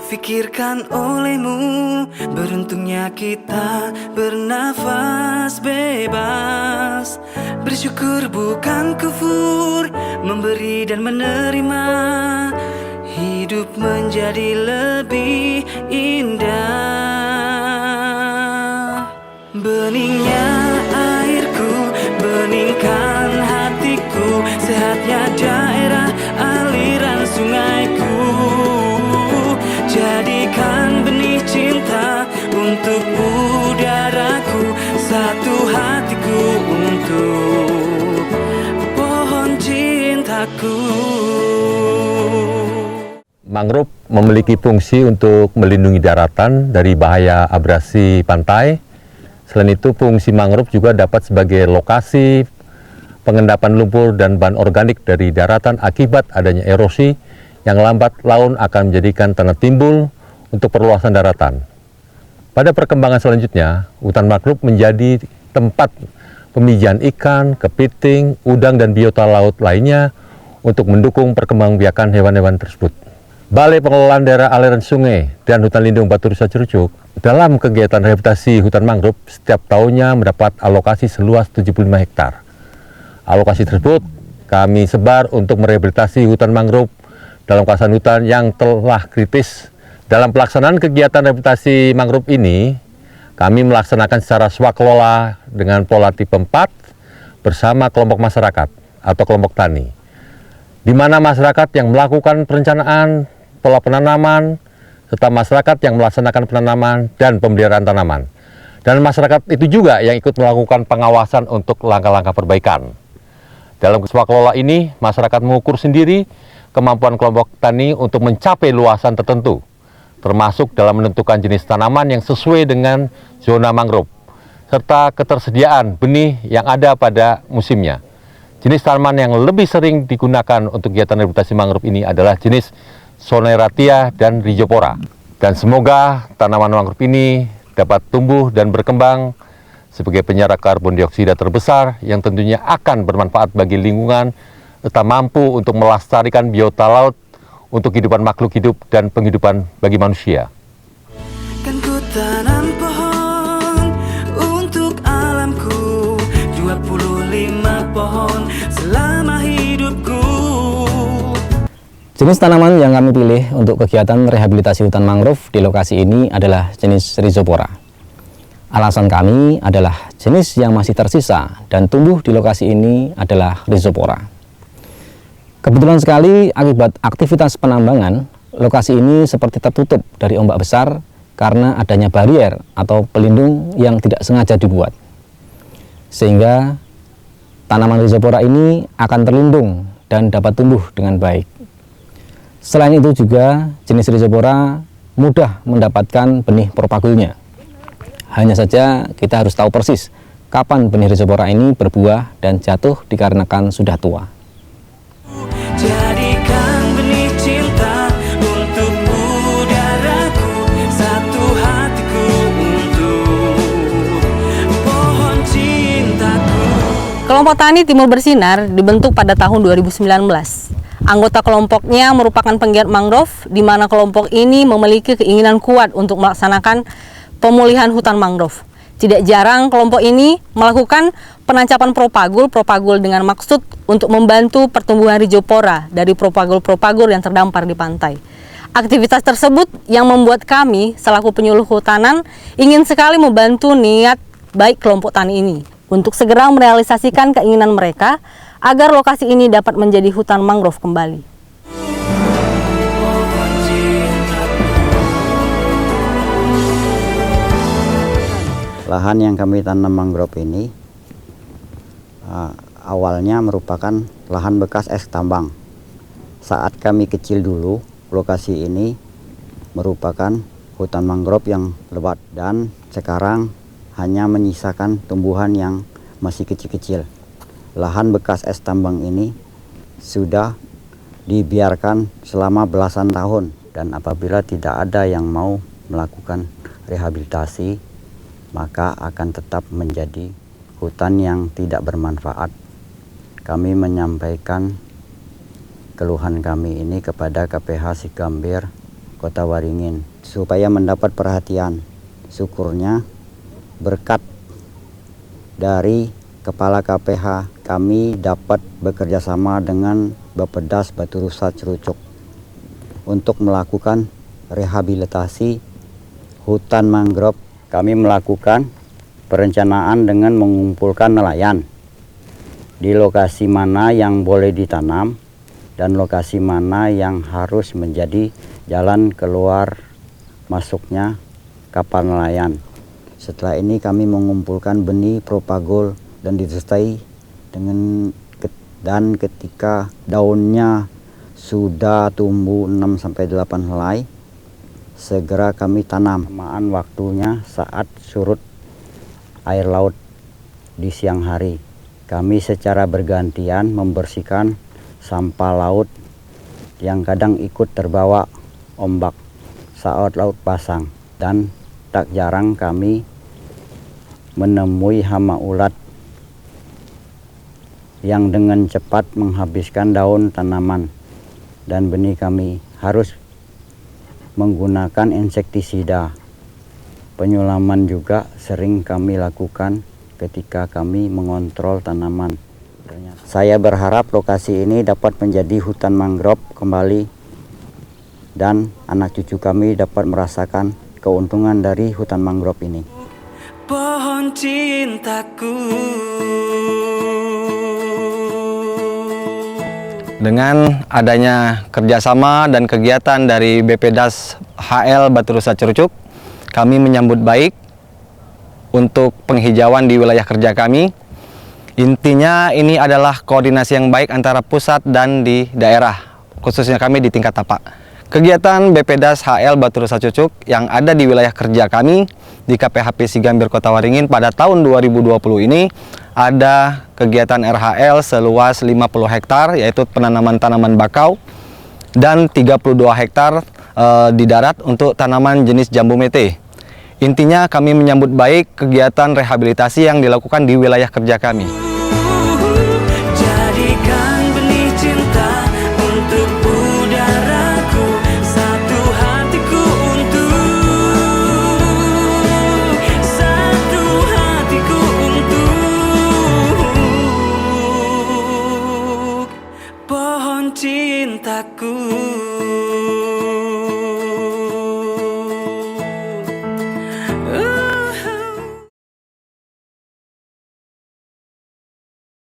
Fikirkan olehmu, beruntungnya kita bernafas bebas. Bersyukur bukan kufur, memberi dan menerima. Hidup menjadi lebih indah. Beningnya airku, beningkan hatiku. Sehatnya daerah aliran sungaiku. Jadikan benih cinta untuk udaraku. Satu hatiku untuk pohon cintaku. Mangrove memiliki fungsi untuk melindungi daratan dari bahaya abrasi pantai. Selain itu, fungsi mangrove juga dapat sebagai lokasi pengendapan lumpur dan bahan organik dari daratan akibat adanya erosi yang lambat laun akan menjadikan tanah timbul untuk perluasan daratan. Pada perkembangan selanjutnya, hutan mangrove menjadi tempat pemijahan ikan, kepiting, udang, dan biota laut lainnya untuk mendukung perkembangbiakan hewan-hewan tersebut. Balai Pengelolaan Daerah Aliran Sungai dan Hutan Lindung Batu Rusa Cirucuk dalam kegiatan rehabilitasi hutan mangrove setiap tahunnya mendapat alokasi seluas 75 hektar. Alokasi tersebut kami sebar untuk merehabilitasi hutan mangrove dalam kawasan hutan yang telah kritis. Dalam pelaksanaan kegiatan rehabilitasi mangrove ini, kami melaksanakan secara swakelola dengan pola tipe 4 bersama kelompok masyarakat atau kelompok tani, di mana masyarakat yang melakukan perencanaan, pola penanaman, serta masyarakat yang melaksanakan penanaman dan pemeliharaan tanaman. Dan masyarakat itu juga yang ikut melakukan pengawasan untuk langkah-langkah perbaikan. Dalam swakelola ini, masyarakat mengukur sendiri kemampuan kelompok tani untuk mencapai luasan tertentu, termasuk dalam menentukan jenis tanaman yang sesuai dengan zona mangrove, serta ketersediaan benih yang ada pada musimnya. Jenis tanaman yang lebih sering digunakan untuk kegiatan rehabilitasi mangrove ini adalah jenis Soneratia dan Rhizopora. Dan semoga tanaman mangrove ini dapat tumbuh dan berkembang sebagai penyerap karbon dioksida terbesar yang tentunya akan bermanfaat bagi lingkungan, serta mampu untuk melestarikan biota laut untuk kehidupan makhluk hidup dan penghidupan bagi manusia. Kan ku tanam pohon untuk alamku, 25 pohon selama hidupku. Jenis tanaman yang kami pilih untuk kegiatan rehabilitasi hutan mangrove di lokasi ini adalah jenis Rhizopora. Alasan kami adalah jenis yang masih tersisa dan tumbuh di lokasi ini adalah Rhizopora. Kebetulan sekali akibat aktivitas penambangan, lokasi ini seperti tertutup dari ombak besar karena adanya barier atau pelindung yang tidak sengaja dibuat. Sehingga tanaman Rhizopora ini akan terlindung dan dapat tumbuh dengan baik. Selain itu juga jenis Rhizopora mudah mendapatkan benih propagulnya. Hanya saja kita harus tahu persis kapan benih Rhizopora ini berbuah dan jatuh dikarenakan sudah tua. Jadikan benih cinta untuk udaraku, satu hatiku untuk pohon cintaku. Kelompok Tani Timur Bersinar dibentuk pada tahun 2019. Anggota kelompoknya merupakan penggiat mangrove, di mana kelompok ini memiliki keinginan kuat untuk melaksanakan pemulihan hutan mangrove. Tidak jarang kelompok ini melakukan penancapan propagul dengan maksud untuk membantu pertumbuhan Rhizopora dari propagul yang terdampar di pantai. Aktivitas tersebut yang membuat kami selaku penyuluh hutanan ingin sekali membantu niat baik kelompok tani ini untuk segera merealisasikan keinginan mereka agar lokasi ini dapat menjadi hutan mangrove kembali. Lahan yang kami tanam mangrove ini awalnya merupakan lahan bekas es tambang. Saat kami kecil dulu, lokasi ini merupakan hutan mangrove yang lebat dan sekarang hanya menyisakan tumbuhan yang masih kecil-kecil. Lahan bekas es tambang ini sudah dibiarkan selama belasan tahun, dan apabila tidak ada yang mau melakukan rehabilitasi, maka akan tetap menjadi hutan yang tidak bermanfaat. Kami menyampaikan keluhan kami ini kepada KPH Sigambir Kota Waringin supaya mendapat perhatian. Syukurnya berkat dari Kepala KPH kami dapat bekerja sama dengan Bappedas Batu Rusa Cerucuk untuk melakukan rehabilitasi hutan mangrove. Kami melakukan perencanaan dengan mengumpulkan nelayan di lokasi mana yang boleh ditanam dan lokasi mana yang harus menjadi jalan keluar masuknya kapal nelayan. Setelah ini kami mengumpulkan benih propagol dan disertai dan ketika daunnya sudah tumbuh 6-8 helai, segera kami tanam. Samaan waktunya saat surut air laut di siang hari. Kami secara bergantian membersihkan sampah laut yang kadang ikut terbawa ombak saat laut pasang, dan tak jarang kami menemui hama ulat yang dengan cepat menghabiskan daun tanaman dan benih. Kami harus menggunakan insektisida. Penyulaman juga sering kami lakukan ketika kami mengontrol tanaman. Saya berharap lokasi ini dapat menjadi hutan mangrove kembali dan anak cucu kami dapat merasakan keuntungan dari hutan mangrove ini. Pohon cintaku. Dengan adanya kerjasama dan kegiatan dari Bappedas HL Batu Rusa Cerucuk, kami menyambut baik untuk penghijauan di wilayah kerja kami. Intinya ini adalah koordinasi yang baik antara pusat dan di daerah, khususnya kami di tingkat tapak. Kegiatan Bappedas HL Batu Rusa Cerucuk yang ada di wilayah kerja kami di KPHP Sigambir Kota Waringin pada tahun 2020 ini ada kegiatan RHL seluas 50 hektar, yaitu penanaman tanaman bakau, dan 32 hektar di darat untuk tanaman jenis jambu mete. Intinya kami menyambut baik kegiatan rehabilitasi yang dilakukan di wilayah kerja kami.